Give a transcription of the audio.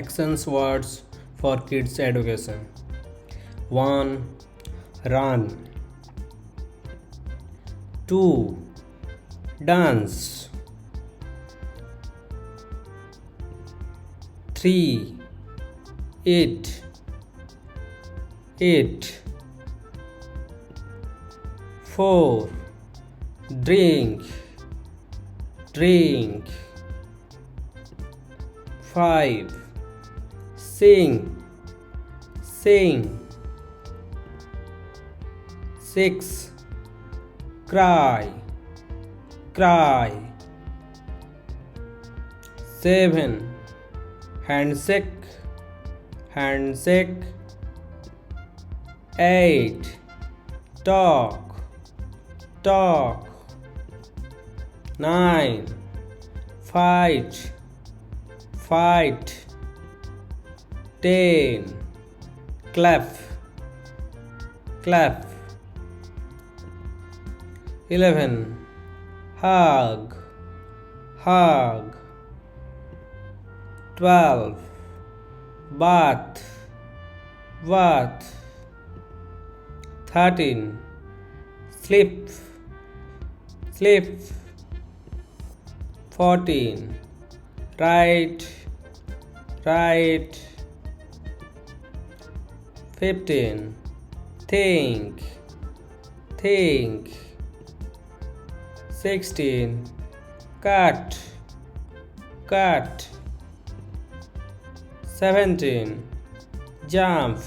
Actions words for kids education. 1. Run. 2. Dance. 3. Eat. 4. Drink. 5. Sing. 6. Cry. 7. Handshake. 8. Talk. 9. Fight. 10. Clap. 11. Hug. 12. Bath. 13. Sleep. 14. Write. 15. Think. 16. Cut. 17. Jump.